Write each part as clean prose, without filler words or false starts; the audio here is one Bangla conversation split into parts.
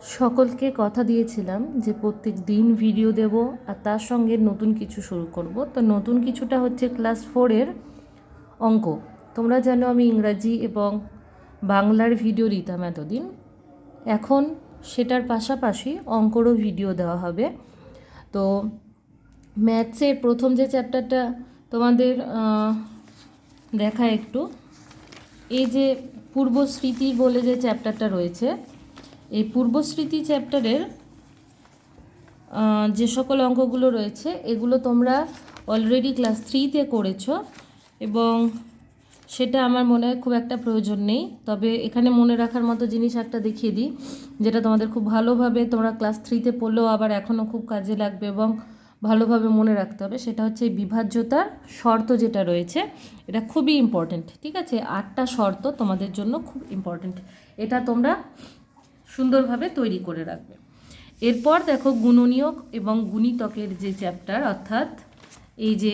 সকলকে কথা দিয়েছিলাম যে প্রত্যেক দিন ভিডিও দেব আর তার সঙ্গে নতুন কিছু শুরু করব। তো নতুন কিছুটা হচ্ছে ক্লাস 4-এর অঙ্ক। তোমরা জানো আমি ইংরাজি এবং বাংলার ভিডিও দিতাম এতদিন, এখন সেটার পাশাপাশি অঙ্করও ভিডিও দেওয়া হবে। তো ম্যাথসের প্রথম যে চ্যাপ্টারটা তোমাদের দেখা একটু, এই যে পূর্বস্মৃতি বলে যে চ্যাপ্টারটা রয়েছে, এই পূর্বস্মৃতি চ্যাপ্টারের যে সকল অঙ্কগুলো রয়েছে এগুলো তোমরা অলরেডি ক্লাস 3-তে করেছো এবং সেটা আমার মনে হয় খুব একটা প্রয়োজন নেই। তবে এখানে মনে রাখার মতো জিনিস একটা দেখিয়ে দিই, যেটা তোমাদের খুব ভালোভাবে তোমরা ক্লাস 3-তে পড়লেও আবার এখনও খুব কাজে লাগবে এবং ভালোভাবে মনে রাখতে হবে। সেটা হচ্ছে এই বিভাজ্যতার শর্ত যেটা রয়েছে, এটা খুবই ইম্পর্ট্যান্ট। ঠিক আছে, 8টা শর্ত তোমাদের জন্য খুব ইম্পর্ট্যান্ট, এটা তোমরা সুন্দরভাবে তৈরি করে রাখবে। এরপর দেখো গুণনীয়ক এবং গুণিতকের যে চ্যাপ্টার, অর্থাৎ এই যে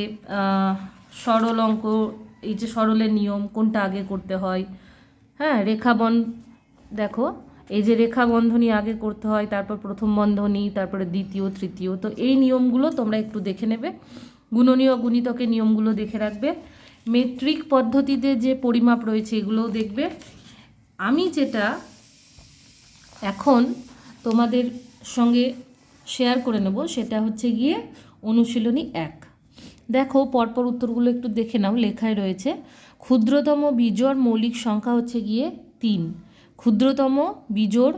সরল অঙ্ক, এই যে সরলের নিয়ম কোনটা আগে করতে হয়, হ্যাঁ, দেখো এই যে রেখা বন্ধনী আগে করতে হয়, তারপর প্রথম বন্ধনী, তারপরে দ্বিতীয়, তৃতীয়। তো এই নিয়মগুলো তোমরা একটু দেখে নেবে, গুণনীয়ক গুণিতকের নিয়মগুলো দেখে রাখবে। মেট্রিক পদ্ধতিতে যে পরিমাপ রয়েছে এগুলোও দেখবে। আমি যেটা এখন তোমাদের সঙ্গে শেয়ার করে নেব সেটা হচ্ছে গিয়ে অনুশীলনী 1। দেখো পরপর উত্তরগুলো একটু দেখে নাও। লেখায় রয়েছে ক্ষুদ্রতম বিজোড় মৌলিক সংখ্যা হচ্ছে গিয়ে 3, ক্ষুদ্রতম বিজোড়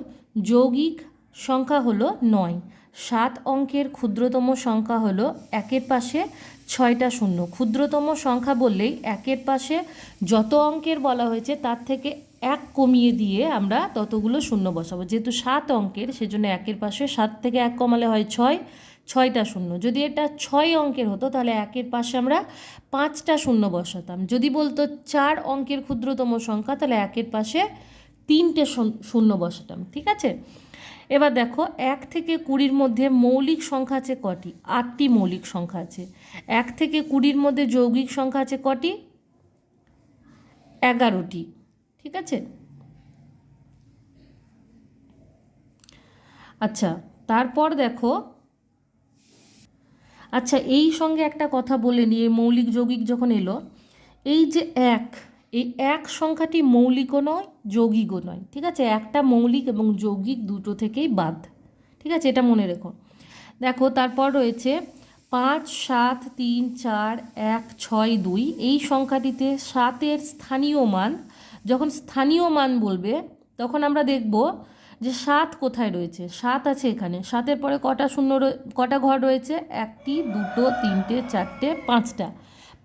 যৌগিক সংখ্যা হলো 9, 7 অঙ্কের ক্ষুদ্রতম সংখ্যা হলো 1-এর পাশে 6টা শূন্য। ক্ষুদ্রতম সংখ্যা বললেই 1-এর পাশে যত অঙ্কের বলা হয়েছে তার থেকে 1 কমিয়ে দিয়ে আমরা ততগুলো শূন্য বসাবো। যেহেতু 7 অঙ্কের সেজন্য 1-এর পাশে 7 থেকে 1 কমালে হয় 6, 6টা শূন্য। যদি এটা 6 অঙ্কের হতো তাহলে 1-এর পাশে আমরা 5টা শূন্য বসাতাম। যদি বলতো 4 অঙ্কের ক্ষুদ্রতম সংখ্যা তাহলে 1-এর পাশে 3টে শূন্য বসাতাম। ঠিক আছে, এবার দেখো 1 থেকে 20-র মধ্যে মৌলিক সংখ্যা আছে কটি? 8টি মৌলিক সংখ্যা আছে। 1 থেকে 20-র মধ্যে যৌগিক সংখ্যা আছে কটি? 11টি। ঠিক আছে, আচ্ছা তারপর দেখো, আচ্ছা এই সঙ্গে একটা কথা বলে নিয়ে মৌলিক যৌগিক যখন এলো, এই যে 1, এই 1 সংখ্যাটি মৌলিকও নয় যৌগিকও নয়। ঠিক আছে, একটা মৌলিক এবং যৌগিক দুটো থেকেই বাদ। ঠিক আছে, এটা মনে রেখো। দেখো তারপর রয়েছে 5, 7, 3, 4, 1, 6, 2। এই সংখ্যাটিতে 7-এর স্থানীয় মান, যখন স্থানীয় মান বলবে তখন আমরা দেখব যে 7 কোথায় রয়েছে। 7 আছে এখানে, 7-এর পরে কটা ঘর রয়েছে? 1টি, 2টো, 3টে, 4টে,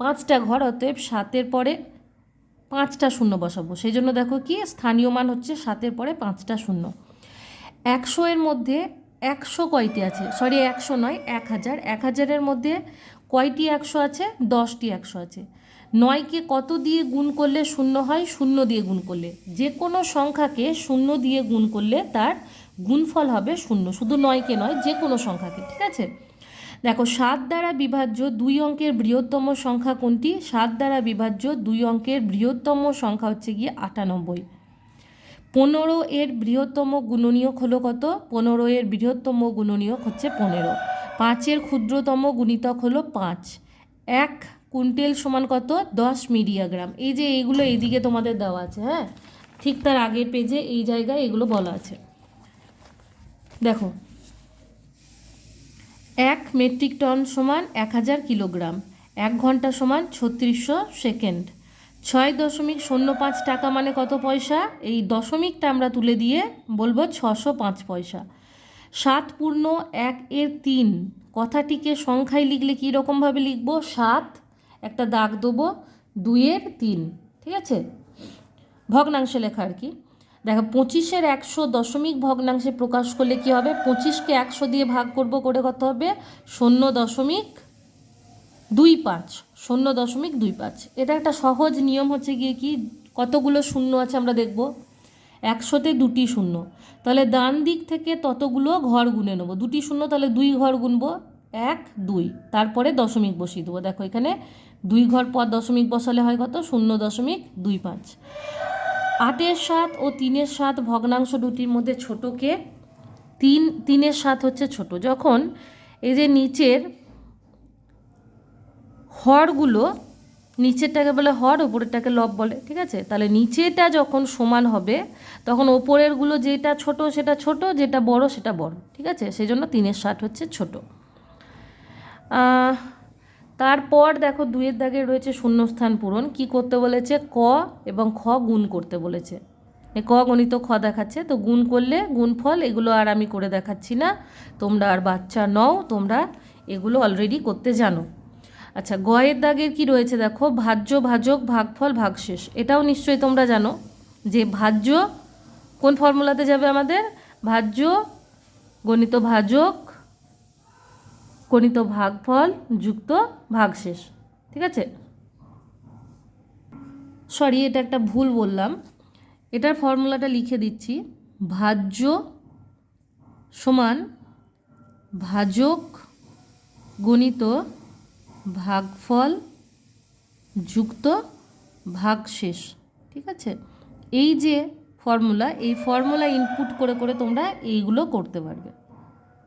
5টা ঘর। অতএব 7-এর পরে 5টা শূন্য বসাবো। সেই জন্য দেখো কি স্থানীয় মান হচ্ছে 7-এর পরে 5টা শূন্য। 100-এর মধ্যে 100 কয়টি আছে? সরি 100 নয়, 1000। 1000-এর মধ্যে কয়টি 100 আছে? 10টি 100 আছে। 9কে কত দিয়ে গুণ করলে শূন্য হয়? 0 দিয়ে গুণ করলে। যে কোনো সংখ্যাকে 0 দিয়ে গুণ করলে তার গুণফল হবে 0, শুধু 9কে নয়, যে কোনো সংখ্যাকে। ঠিক আছে, দেখো 7 দ্বারা বিভাজ্য 2 অঙ্কের বৃহত্তম সংখ্যা কোনটি? 7 দ্বারা বিভাজ্য 2 অঙ্কের বৃহত্তম সংখ্যা হচ্ছে গিয়ে 98। 15-এর বৃহত্তম গুণনীয়ক হলো কত? 15-এর বৃহত্তম গুণনীয়ক হচ্ছে 15। 5-এর ক্ষুদ্রতম গুণিতক হলো 5। 1 কুইন্টাল সমান কত? 10 মিলিগ্রাম। এই যে এইগুলো এইদিকে তোমাদের দেওয়া আছে, হ্যাঁ, ঠিক তার আগের পেজে এই জায়গায় এগুলো বলা আছে। দেখো 1 মেট্রিক টন সমান 1000 কিলোগ্রাম, 1 ঘন্টা সমান 3600 সেকেন্ড। 6.05 টাকা মানে কত পয়সা? এই দশমিকটা আমরা তুলে দিয়ে বলবো 605 পয়সা। 7 পূর্ণ 1-এর 3 কথাটিকে সংখ্যায় লিখলে কী রকমভাবে লিখবো? 7 একটা দাগ দেবো, 2-এর 3। ঠিক আছে, ভগ্নাংশে লেখা আর কি। দেখো 25-এর 100 দশমিক ভগ্নাংশে প্রকাশ করলে কী হবে? 25কে 100 দিয়ে ভাগ করব, করে কত হবে? 0.25, 0.25। এটা একটা সহজ নিয়ম হচ্ছে গিয়ে কি, কতগুলো শূন্য আছে আমরা দেখব। 100-তে 2টি শূন্য, তাহলে ডান দিক থেকে ততগুলো ঘর গুনে নেবো। 2টি শূন্য, তাহলে 2 ঘর গুনবো, 1, 2, তারপরে দশমিক বসিয়ে দেবো। দেখো এখানে 2 ঘর পর দশমিক বসালে হয় কত? 0.25। 8-এর 7 ও 3-এর 7 ভগ্নাংশ দুটির মধ্যে ছোটকে তিনের 7 হচ্ছে ছোট। যখন এই যে নিচের হরগুলো, নিচেরটাকে বলে হর, ওপরেরটাকে লব বলে, ঠিক আছে? তাহলে নিচেটা যখন সমান হবে তখন ওপরেরগুলো যেটা ছোট সেটা ছোট, যেটা বড় সেটা বড়, ঠিক আছে? সেই জন্য 3-এর 7 হচ্ছে ছোট। তারপর দেখো 2-এর দাগে রয়েছে শূন্যস্থান পূরণ। কি করতে বলেছে? ক এবং খ গুণ করতে বলেছে। ক গণিত খ দেখাচ্ছে, তো গুণ করলে গুণফল, এগুলো আর আমি করে দেখাচ্ছি না, তোমরা আর বাচ্চা নও, তোমরা এগুলো অলরেডি করতে জানো। আচ্ছা, গয়ের দাগের কি রয়েছে দেখো, ভাজ্য, ভাজক, ভাগফল, ভাগশেষ। এটাও নিশ্চয়ই তোমরা জানো যে ভাজ্য কোন ফর্মুলাতে যাবে আমাদের, ভাজ্য গণিত ভাজক গণিত ভাগফল যুক্ত ভাগশেষ, ঠিক আছে? সরি, এটা একটা ভুল বললাম, এটার ফর্মুলাটা লিখে দিচ্ছি। ভাজ্য সমান ভাজক গণিত ভাগফল যুক্ত ভাগশেষ, ঠিক আছে? এই যে ফর্মুলা, এই ফর্মুলা ইনপুট করে করে তোমরা এইগুলো করতে পারবে,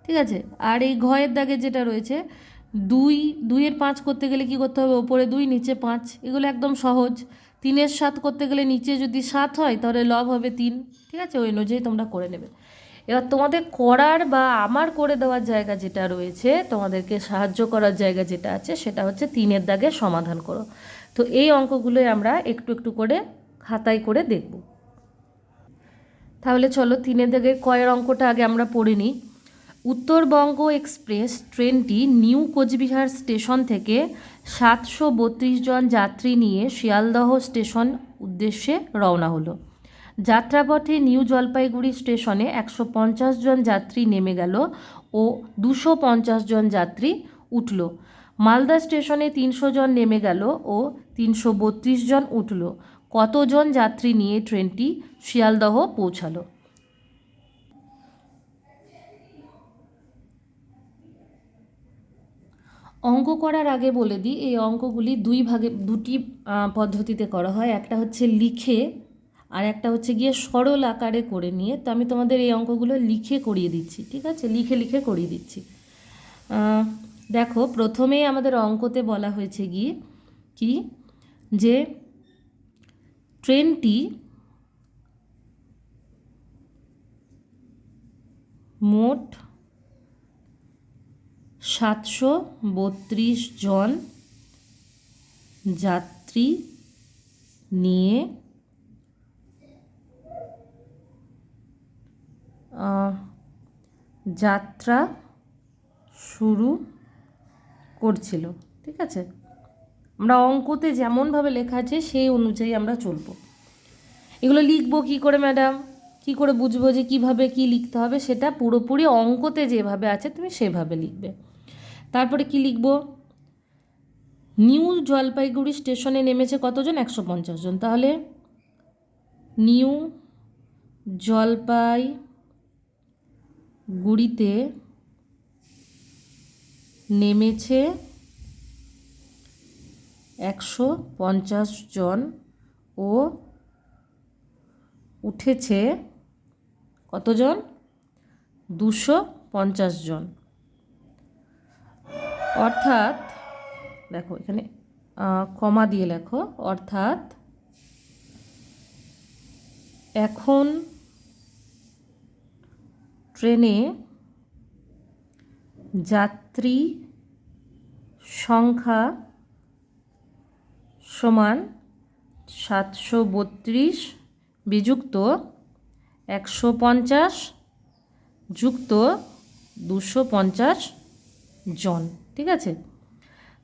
ঠিক আছে? আর এই ঘয়ের দাগে যেটা রয়েছে, 2-এর 5 করতে গেলে কি করতে হবে? ওপরে 2 নিচে 5, এগুলো একদম সহজ। 3-এর 7 করতে গেলে নিচে যদি 7 হয় তাহলে লব হবে 3, ঠিক আছে? ওই অনুযায়ী তোমরা করে নেবে। এবার তোমাদের করার বা আমার করে দেওয়ার জায়গা যেটা রয়েছে, তোমাদেরকে সাহায্য করার জায়গা যেটা আছে, সেটা হচ্ছে 3-এর দাগে সমাধান করো। তো এই অঙ্কগুলোই আমরা একটু একটু করে খাতায় করে দেখব। তাহলে চলো 3-এর দাগের কয়ের অঙ্কটা আগে আমরা পড়ে নিই। উত্তরবঙ্গ এক্সপ্রেস ট্রেনটি নিউ কোচবিহার স্টেশন থেকে 732 জন যাত্রী নিয়ে শিয়ালদহ স্টেশন উদ্দেশ্যে রওনা হলো। যাত্রাপথে নিউ জলপাইগুড়ি স্টেশনে 150 জন যাত্রী নেমে গেল ও 250 জন যাত্রী উঠল। মালদা স্টেশনে 300 জন নেমে গেল ও 332 জন উঠল। কতজন যাত্রী নিয়ে ট্রেনটি শিয়ালদহ পৌঁছালো? অঙ্ক করার আগে বলে দিই, এই অঙ্কগুলি দুটি পদ্ধতিতে করা হয়। একটা হচ্ছে লিখে, আর একটা হচ্ছে গিয়ে সরল আকারে করে নিয়ে। তো আমি তোমাদের এই অঙ্কগুলো লিখে করিয়ে দিচ্ছি, ঠিক আছে? লিখে লিখে করিয়ে দিচ্ছি। দেখো, প্রথমেই আমাদের অঙ্কতে বলা হয়েছে কি যে ট্রেনটি মোট 732 জন যাত্রী নিয়ে যাত্রা শুরু করছিল, ঠিক আছে? আমরা অঙ্কতে যেমনভাবে লেখা আছে সেই অনুযায়ী আমরা চলব। এগুলো লিখবো কী করে ম্যাডাম, কী করে বুঝবো যে কীভাবে কী লিখতে হবে? সেটা পুরোপুরি অঙ্কতে যেভাবে আছে তুমি সেভাবে লিখবে। তারপরে কি লিখব? নিউ জলপাইগুড়ি স্টেশনে নেমেছে কতজন? 150 জন। তাহলে নিউ জলপাইগুড়িতে নেমেছে 150 জন ও উঠেছে কতজন? 250 জন। অর্থাৎ দেখো এখানে কমা দিয়ে লেখো, অর্থাৎ এখন ট্রেনে যাত্রী সংখ্যা সমান 732 বিযুক্ত 150 যুক্ত 250 জন, ঠিক আছে?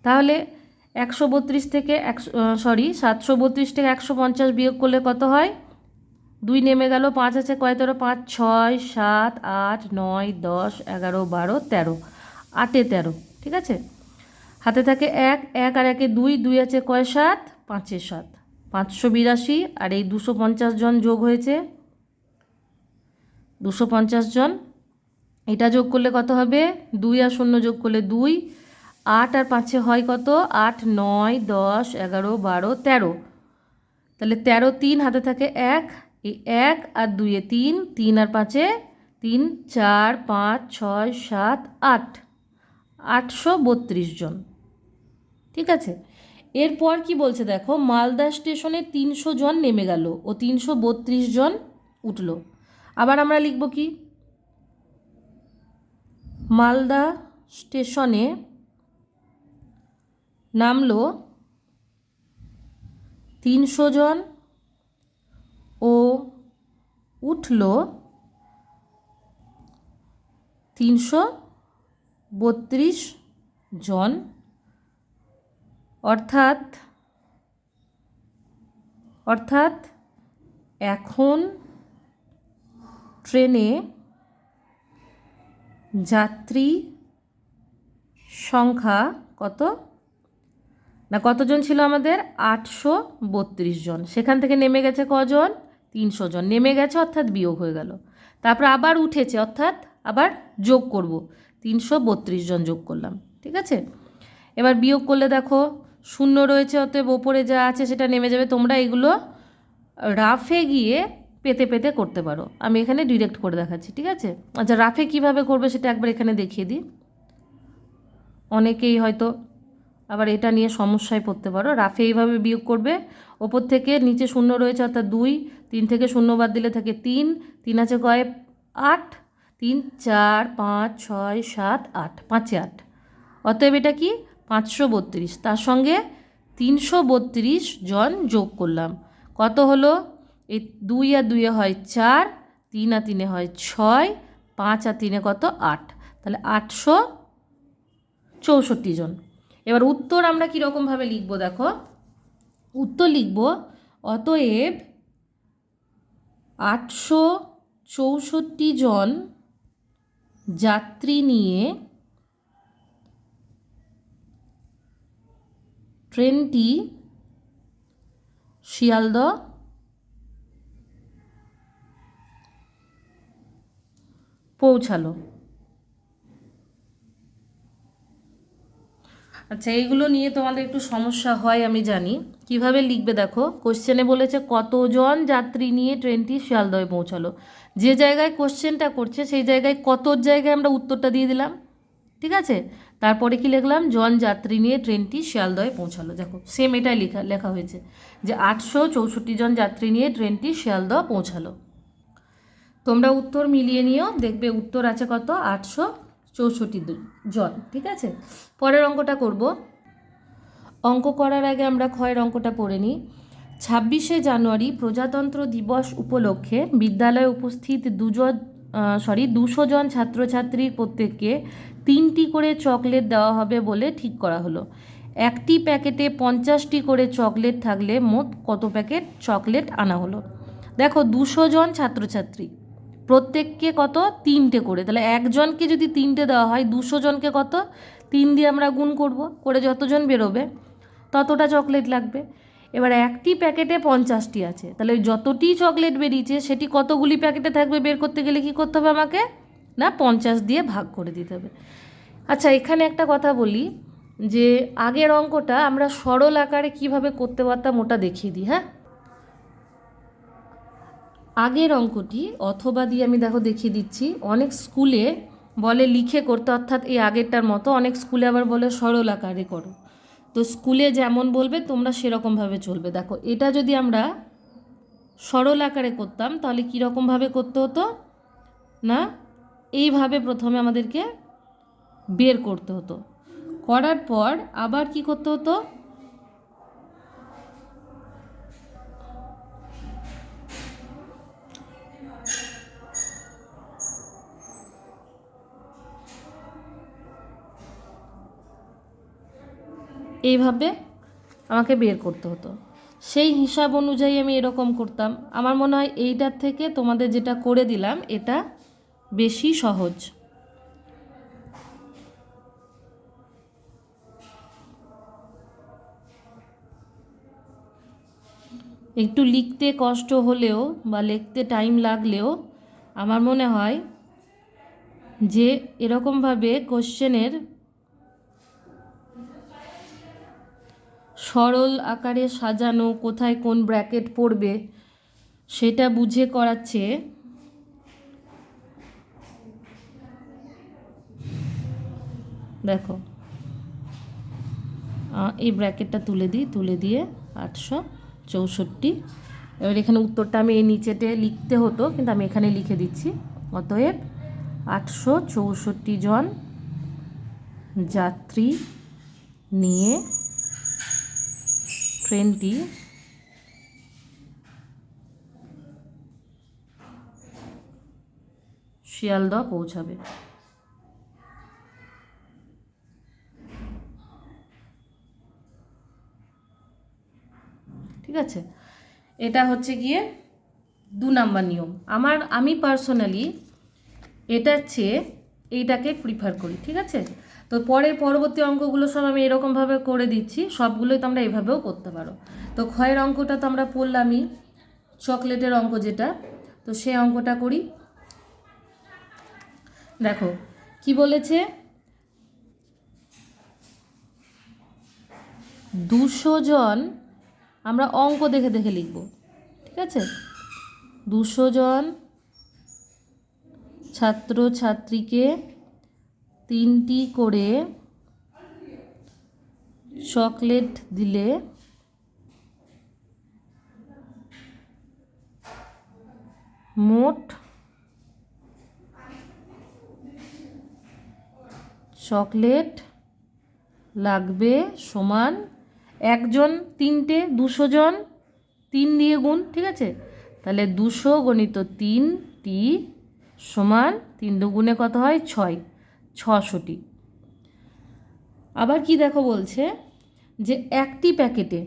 তাহলে 732 থেকে 150 বিয়োগ করলে কত হয়? 2 নেমে গেল, 5 আছে কয়? 13, 5, 6, 7, 8, 9, 10, 11, 12, 13, 8 13, ঠিক আছে? হাতে থাকে 1, 1 আর 1 2, 2 আছে কয়? 7, 5 7, 582, আর এই 250 জন যোগ হয়েছে 250 জন। এটা যোগ করলে কত হবে? 2 আর 0 যোগ করলে 2, 8 আর 5 হয় কত? 8, 9, 10, 11, 12, 13, তাহলে 13, 3 হাতে থাকে 1, এই 1 আর 2 3, 3 আর 5 3, 4, 5, 6, 7, 8, 832 জন। ঠিক আছে, এরপর কি বলছে দেখো, মালদা স্টেশনে 300 জন নেমে গেল ও 332 জন উঠল। আবার আমরা লিখব কি, মালদা স্টেশনে নামলো 300 জন ও উঠল 332 জন, অর্থাৎ এখন ট্রেনে যাত্রী সংখ্যা কত না, কতজন ছিল আমাদের 832 জন। সেখান থেকে নেমে গেছে কজন, 300 জন নেমে গেছে, অর্থাৎ বিয়োগ হয়ে গেল। তারপর আবার উঠেছে, অর্থাৎ আবার যোগ করব, 332 জন যোগ করলাম। ঠিক আছে, এবার বিয়োগ করলে দেখো শূন্য রয়েছে, অতএব ওপরে যা আছে সেটা নেমে যাবে। তোমরা এগুলো রাফে গিয়ে পেতে পেতে করতে পারো, আমি এখানে ডিরেক্ট করে দেখাচ্ছি। ঠিক আছে, আচ্ছা রাফে কিভাবে করবে সেটা একবার এখানে দেখিয়ে দিই। অনেকেই হয়তো আবার এটা নিয়ে সমস্যায় পড়তে পারো। রাফে এইভাবে বিয়োগ করবে, ওপর থেকে নিচে শূন্য রয়েছে অর্থাৎ 2, 3 থেকে শূন্য বাদ দিলে থাকে 3, 3 আছে কয় 8, 3, 4, 5, 6, 7, 8, 5 8, অতএব এটা কি 532। তার সঙ্গে 332 জন যোগ করলাম, কত হলো, এই 2 আর 2 হয় 4, 3 আর 3 হয় 6, 5 আর 3 কত 8, তাহলে 864 জন। এবার উত্তর আমরা কীরকমভাবে লিখব দেখো, উত্তর লিখব অতএব 864 জন যাত্রী নিয়ে ট্রেনটি শিয়ালদহ পৌঁছালো। আচ্ছা, এইগুলো নিয়ে তোমাদের একটু সমস্যা হয় আমি জানি। কিভাবে লিখবে দেখো, কোশ্চেনে বলেছে কতজন যাত্রী নিয়ে ট্রেনটি শিয়ালদহে পৌঁছালো। যে জায়গায় কোশ্চেনটা করছে সেই জায়গায় কতর জায়গায় আমরা উত্তরটা দিয়ে দিলাম। ঠিক আছে, তারপরে কি লিখলাম, জন যাত্রী নিয়ে ট্রেনটি শিয়ালদহে পৌঁছালো। দেখো সেম এটাই লেখা হয়েছে যে 864 জন যাত্রী নিয়ে ট্রেনটি শিয়ালদহ পৌঁছালো। তোমরা উত্তর মিলিয়ে নিও, দেখবে উত্তর আছে কত, 864 জন। ঠিক আছে, পরের অঙ্কটা করব। অঙ্ক করার আগে আমরা ক্ষয়ের অঙ্কটা পড়ে নিই। 26শে জানুয়ারি প্রজাতন্ত্র দিবস উপলক্ষে বিদ্যালয়ে উপস্থিত 200 জন ছাত্রছাত্রীর প্রত্যেককে 3টি করে চকলেট দেওয়া হবে বলে ঠিক করা হলো। একটি প্যাকেটে 50টি করে চকলেট থাকলে মোট কত প্যাকেট চকলেট আনা হলো। দেখো 200 জন ছাত্রছাত্রী, প্রত্যেককে কত 3টে করে, তাহলে একজনকে যদি 3টে দেওয়া হয় 200 জনকে কত 3 দিয়ে আমরা গুণ করব, করে যতজন বেরোবে ততটা চকলেট লাগবে। এবার একটি প্যাকেটে 50টি আছে, তাহলে ওই যতটি চকলেট বেরিয়েছে সেটি কতগুলি প্যাকেটে থাকবে বের করতে গেলে কী করতে হবে আমাকে, না 50 দিয়ে ভাগ করে দিতে হবে। আচ্ছা, এখানে একটা কথা বলি যে আগের অঙ্কটা আমরা সরল আকারে কিভাবে করতে পারতাম ওটা দেখিয়ে দিই। হ্যাঁ, আগের অঙ্কটি অথবা দিয়ে আমি দেখো দেখিয়ে দিচ্ছি। অনেক স্কুলে বলে লিখে করতে, অর্থাৎ এই আগেরটার মতো। অনেক স্কুলে আবার বলে সরল আকারে করো। তো স্কুলে যেমন বলবে তোমরা সেরকমভাবে চলবে। দেখো এটা যদি আমরা সরল আকারে করতাম তাহলে কীরকমভাবে করতে হতো না, এইভাবে প্রথমে আমাদেরকে বের করতে হতো, করার পর আবার কি করতে হতো, এইভাবে আমাকে বের করতে হতো। সেই হিসাব অনুযায়ী আমি এরকম করতাম। আমার মনে হয় এইটার থেকে তোমাদের যেটা করে দিলাম এটা বেশি সহজ। একটু লিখতে কষ্ট হলেও বা লিখতে টাইম লাগলেও আমার মনে হয় যে এরকমভাবে কোশ্চেনের সরল আকারে সাজানো, কোথায় কোন ব্র্যাকেট পড়বে সেটা বুঝে করাচ্ছে দেখো এই ব্র্যাকেটটা তুলে দিয়ে 864। এবার এখানে উত্তরটা আমি এই নিচেতে লিখতে হতো, কিন্তু আমি এখানে লিখে দিচ্ছি। অতএব 864 জন যাত্রী নিয়ে ট্রেনটি শিয়ালদহ পৌঁছাবে। ঠিক আছে, এটা হচ্ছে গিয়ে 2 নাম্বার নিয়ম। আমি পার্সোনালি এটার চেয়ে এইটাকে প্রিফার করি। ঠিক আছে, তো পরবর্তী অঙ্কগুলো সব আমি এরকমভাবে করে দিচ্ছি, সবগুলোই তোমরা এইভাবেও করতে পারো। তো ক্ষয়ের অঙ্কটা তো আমরা পড়লামই, চকলেটের অঙ্ক যেটা, তো সেই অঙ্কটা করি। দেখো কি বলেছে, 200 জন, আমরা অঙ্ক দেখে দেখে লিখব। ঠিক আছে, 200 জন ছাত্রছাত্রীকে 3টি করে চকলেট দিলে মোট চকলেট লাগবে সমান, একজন 3টে, 200 জন 3 দিয়ে গুণ। ঠিক আছে, তাহলে 200 গণিত 3টি সমান 3 দুগুণে কত হয় 6, 600টি। আবার কি দেখো বলছে যে একটি প্যাকেটে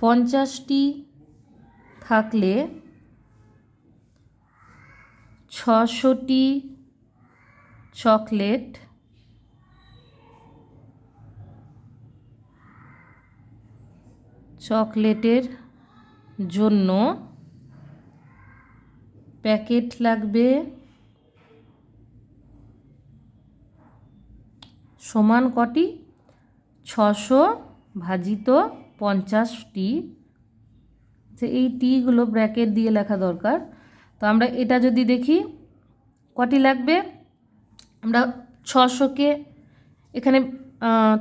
50টি থাকলে 600টি চকলেটের জন্য প্যাকেট লাগবে সমান কটি, 600 ভাজিত 50টি। এই টিগুলো ব্র্যাকেট দিয়ে লেখা দরকার। তো আমরা এটা যদি দেখি কটি লাগবে, আমরা 600কে এখানে,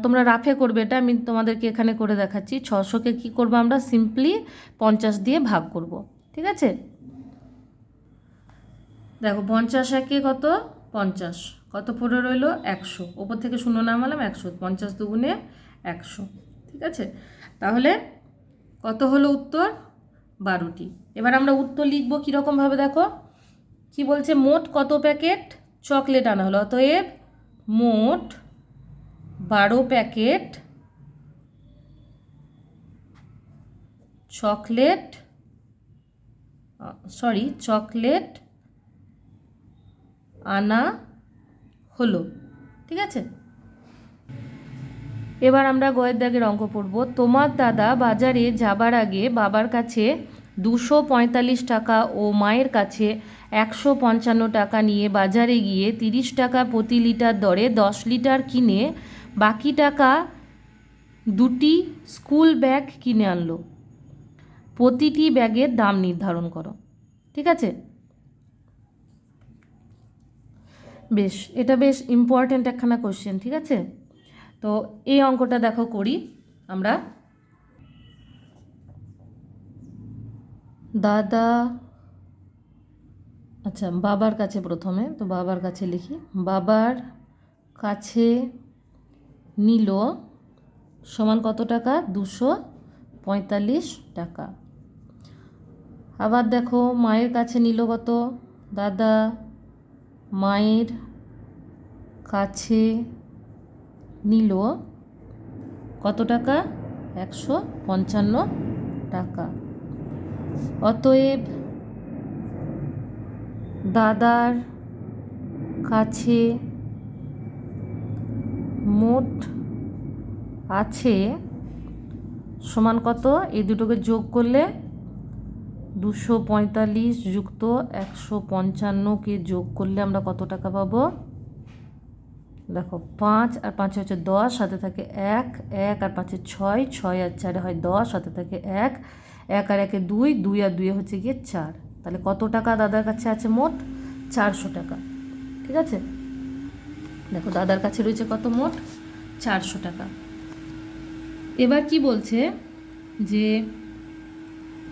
তোমরা রাফে করবে, এটা আমি তোমাদেরকে এখানে করে দেখাচ্ছি। 600কে কী করবো, আমরা সিম্পলি 50 দিয়ে ভাগ করব। ঠিক আছে, দেখো 50 একে কত 50, কত পড়ে রইল 100, ওপর থেকে 0 নামালাম 100, 50 দুগুণে 100। ঠিক আছে, তাহলে কত হলো উত্তর, 12টি। এবার আমরা উত্তর লিখব কীরকমভাবে, দেখো কি বলছে, মোট কত প্যাকেট চকলেট আনা হলো, অতএব মোট 12 প্যাকেট চকলেট আনা হলো। ঠিক আছে, এবার আমরা গয়ের দাগের অঙ্ক পড়ব। তোমার দাদা বাজারে যাবার আগে বাবার কাছে 245 টাকা ও মায়ের কাছে 155 টাকা নিয়ে বাজারে গিয়ে 30 টাকা প্রতি লিটার দরে 10 লিটার কিনে বাকি টাকা 2টি স্কুল ব্যাগ কিনে আনলো। প্রতিটি ব্যাগের দাম নির্ধারণ করো। ঠিক আছে, বেশ, এটা বেশ ইম্পর্ট্যান্ট একখানা কোশ্চেন। ঠিক আছে, তো এই অঙ্কটা দেখো করি আমরা। দাদা, আচ্ছা বাবার কাছে প্রথমে, তো বাবার কাছে লিখি, বাবার কাছে নিল সমান কত টাকা, 245 টাকা। আবার দেখো মায়ের কাছে নিল কত, দাদা মায়ের কাছে নিল কত টাকা, 155 টাকা। অতএব দাদার কাছে মোট আছে সমান কত, এই দুটোকে যোগ করলে 245 যুক্ত 155কে যোগ করলে আমরা কত টাকা পাবো, দেখো 5 আর 5 হচ্ছে 10, সাথে থাকে 1, 1 আর 5 6, 6 আর 4 হয় 10, সাথে থাকে 1, 1 আর 1 2, 2 আর 2 হচ্ছে গিয়ে 4। তাহলে কত টাকা দাদার কাছে আছে মোট? 400 টাকা। ঠিক আছে, দেখো দাদার কাছে রয়েছে কত? মোট 400 টাকা। এবার কি বলছে যে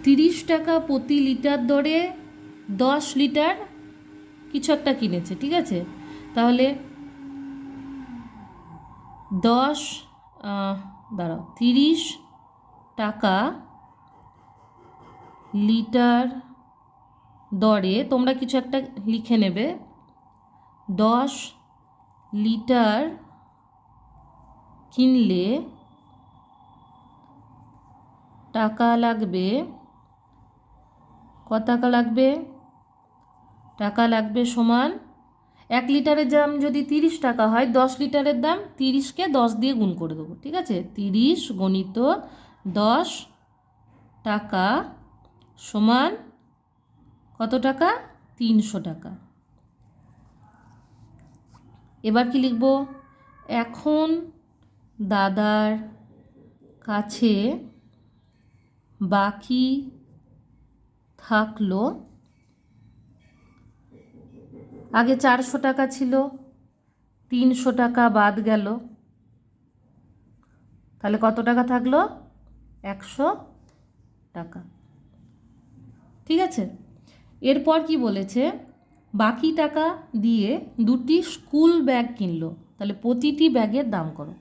30 টাকা প্রতি লিটার দরে 10 লিটার কিছু একটা কিনেছে। ঠিক আছে, তাহলে 30 টাকা লিটার দরে তোমরা কিছু একটা লিখে নেবে। 10 লিটার কিনলে টাকা লাগবে, কত টাকা লাগবে? টাকা লাগবে সমান 1 লিটারের দাম যদি 30 টাকা হয়, 10 লিটারের দাম 30কে 10 দিয়ে গুণ করে দেবো। ঠিক আছে, 30 গণিত 10 টাকা সমান কত টাকা? 300 টাকা। এবার কি লিখব? এখন দাদার কাছে বাকি থাকলো, আগে 400 টাকা ছিল, 300 টাকা বাদ গেল, তাহলে কত টাকা থাকলো? 100 টাকা। ঠিক আছে, এরপর কি বলেছে? বাকি টাকা দিয়ে 2টি স্কুল ব্যাগ কিনলো, তাহলে প্রতিটি ব্যাগের দাম করো।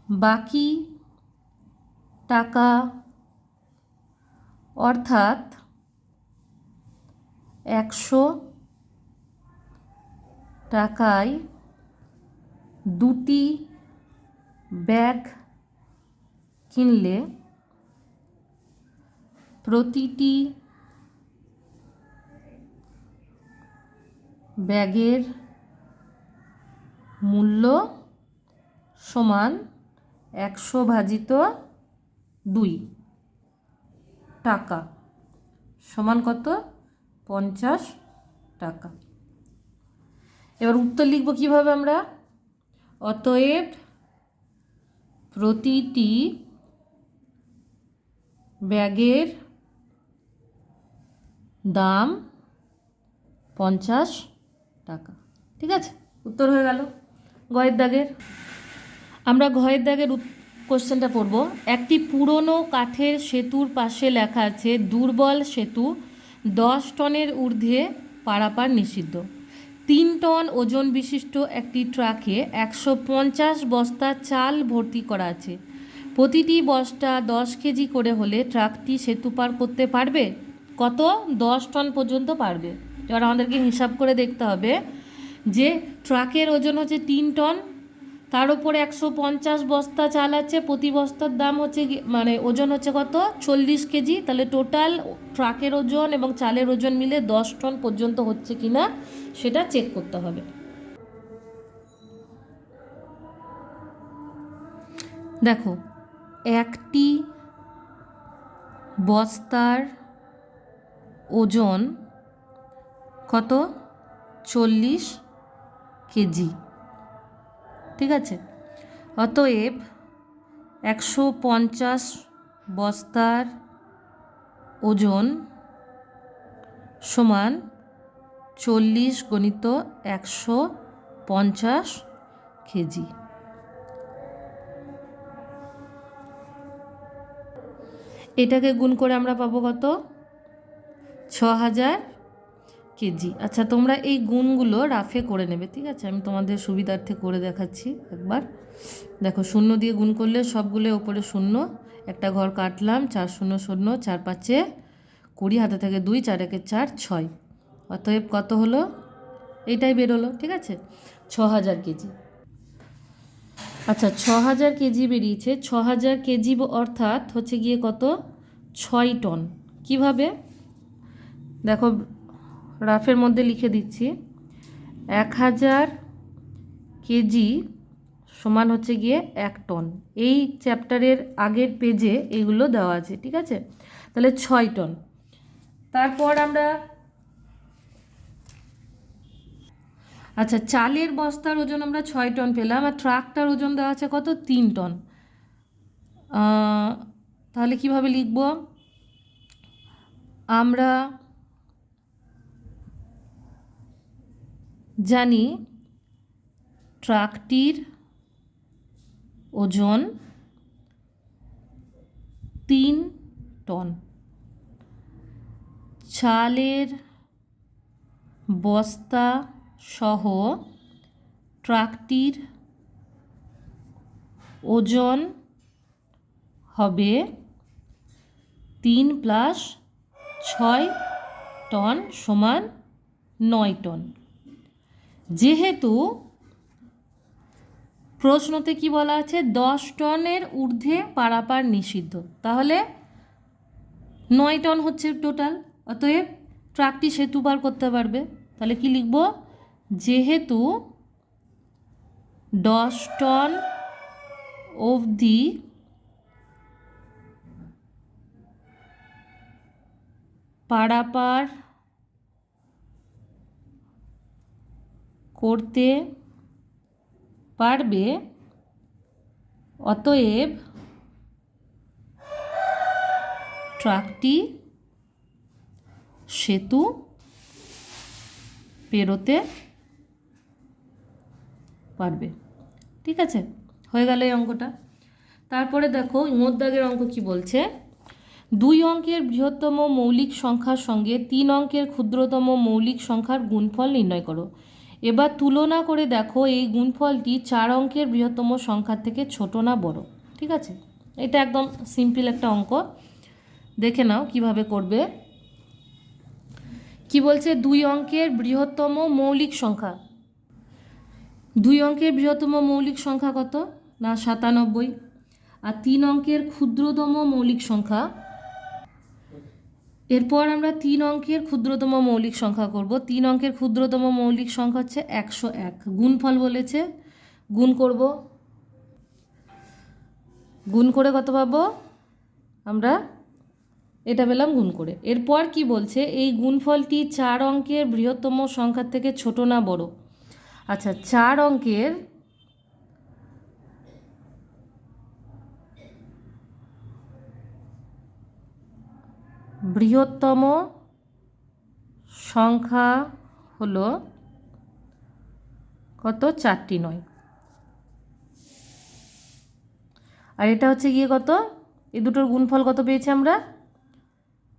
বাকি টাকা অর্থাৎ 100 টাকায় 2টি ব্যাগ কিনলে প্রতিটি ব্যাগের মূল্য সমান 100/2 টাকা সমান কত? 50 টাকা। এবার উত্তর লিখব কিভাবে আমরা? অতএব প্রতিটি ব্যাগের দাম 50 টাকা। ঠিক আছে, উত্তর হয়ে গেল। গয়ের দাগের আমরা ঘয়ের দাগের কোশ্চেনটা পড়ব। একটি পুরনো কাঠের সেতুর পাশে লেখা আছে, দুর্বল সেতু, 10 টনের ঊর্ধ্বে পারাপার নিষিদ্ধ। 3 টন ওজন বিশিষ্ট একটি ট্রাকে 150 বস্তা চাল ভর্তি করা আছে। প্রতিটি বস্তা 10 কেজি করে হলে ট্রাকটি সেতু পার করতে পারবে কত? 10 টন পর্যন্ত পারবে। এবার আমাদেরকে হিসাব করে দেখতে হবে যে ট্রাকের ওজন হচ্ছে 3 টন, তার উপরে 150 বস্তা চাল আছে, প্রতি বস্তার দাম হচ্ছে মানে ওজন হচ্ছে কত? 40 কেজি। তাহলে টোটাল ট্রাকের ওজন এবং চালের ওজন মিলে 10 টন পর্যন্ত হচ্ছে কি না সেটা চেক করতে হবে। দেখো, একটি বস্তার ওজন কত? 40 কেজি। ঠিক আছে, অতএব 150 বস্তার ওজন সমান 40 গণিত 150 কেজি। এটাকে গুণ করে আমরা পাবো কত? 6000 কেজি। আচ্ছা, তোমরা এই গুণগুলো রাফে করে নেবে। ঠিক আছে, আমি তোমাদের সুবিধার্থে করে দেখাচ্ছি একবার। দেখো, 0 দিয়ে গুণ করলে সবগুলো ওপরে 0, একটা ঘর কাটলাম, 4 0 0, 4 5 20, হাতে থেকে 2, 4 1 4, 6। অতএব কত হলো? এইটাই বেরোলো। ঠিক আছে, 6000 কেজি। আচ্ছা, 6000 কেজি বেরিয়েছে। 6000 কেজি অর্থাৎ হচ্ছে গিয়ে কত? 6 টন। কিভাবে? দেখো, রাফের মধ্যে লিখে দিচ্ছি। 1000 কেজি সমান হচ্ছে গিয়ে 1 টন। এই চ্যাপ্টারের আগের পেজে এগুলো দেওয়া আছে। ঠিক আছে, তাহলে 6 টন। তারপর আমরা আচ্ছা, চালের বস্তার ওজন আমরা 6 টন পেলাম, আর ট্রাকটার ওজন দেওয়া আছে কত? 3 টন। তাহলে কিভাবে লিখব? আমরা জানি ট্রাকটির ওজন 3 টন। চালের বস্তা সহ ট্রাকটির ওজন হবে 3 + 6 টন সমান 9 টন। যেহেতু প্রশ্নতে কি বলা আছে 10 টনের ঊর্ধ্বে পারাপার নিষিদ্ধ, তাহলে 9 টন হচ্ছে টোটাল। অতএব ট্রাকটি সেতু পার করতে পারবে। তাহলে কি লিখব? যেহেতু 10 টন অবধি পারাপার করতে পারবে, অতএব ট্রাকটি সেতু পেরোতে পারবে। ঠিক আছে, হয়ে গেল এই অঙ্কটা। তারপরে দেখো দাগের অঙ্ক কি বলছে। 2 অঙ্কের বৃহত্তম মৌলিক সংখ্যার সঙ্গে 3 অঙ্কের ক্ষুদ্রতম মৌলিক সংখ্যার গুণফল নির্ণয় করো। এবার তুলনা করে দেখো এই গুণফলটি 4 অঙ্কের বৃহত্তম সংখ্যার থেকে ছোট না বড়। ঠিক আছে, এটা একদম সিম্পল একটা অঙ্ক, দেখে নাও কিভাবে করবে। কি বলছে? 2 অঙ্কের বৃহত্তম মৌলিক সংখ্যা। 2 অঙ্কের বৃহত্তম মৌলিক সংখ্যা কত? না 97। আর 3 অঙ্কের ক্ষুদ্রতম মৌলিক সংখ্যা, এরপর আমরা 3 অঙ্কের ক্ষুদ্রতম মৌলিক সংখ্যা করব। 3 অঙ্কের ক্ষুদ্রতম মৌলিক সংখ্যা হচ্ছে 101। গুণফল বলেছে, গুণ করব। গুণ করে কত পাবো আমরা? এটা পেলাম গুণ করে। এরপর কি বলছে? এই গুণফলটি 4 অঙ্কের বৃহত্তম সংখ্যার থেকে ছোট না বড়। আচ্ছা, 4 অঙ্কের বৃহত্তম সংখ্যা হলো কত? 4টি নয়। আর এটা হচ্ছে গিয়ে কত? এই দুটোর গুণফল কত পেয়েছি আমরা?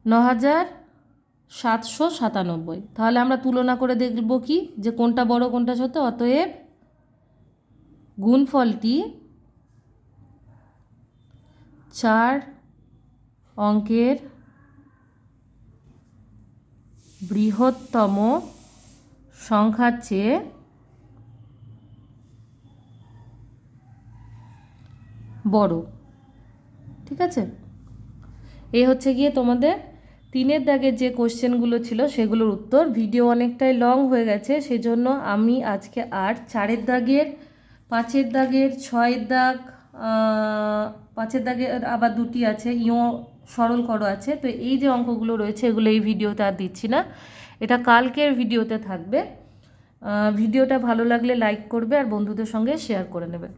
9797। তাহলে আমরা তুলনা করে দেখব কি যে কোনটা বড় কোনটা ছোট। অতএব গুণফলটি 4 অঙ্কের বৃহত্তম সংখ্যার চেয়ে বড়। ঠিক আছে, এই হচ্ছে গিয়ে তোমাদের 3 দাগের যে কোশ্চেনগুলো ছিল সেগুলোর উত্তর। ভিডিও অনেকটাই লং হয়ে গেছে, সেজন্য আমি আজকে আর 4 দাগের, 5 দাগের, 6 দাগ, 5 দাগের আবার 2টি আছে, সরল করো আছে। তো এই যে অঙ্কগুলো রয়েছে এগুলো এই ভিডিওতে আর দিচ্ছি না, এটা কালকের ভিডিওতে থাকবে। ভিডিওটা ভালো লাগলে লাইক করবে আর বন্ধুদের সঙ্গে শেয়ার করে নেবে।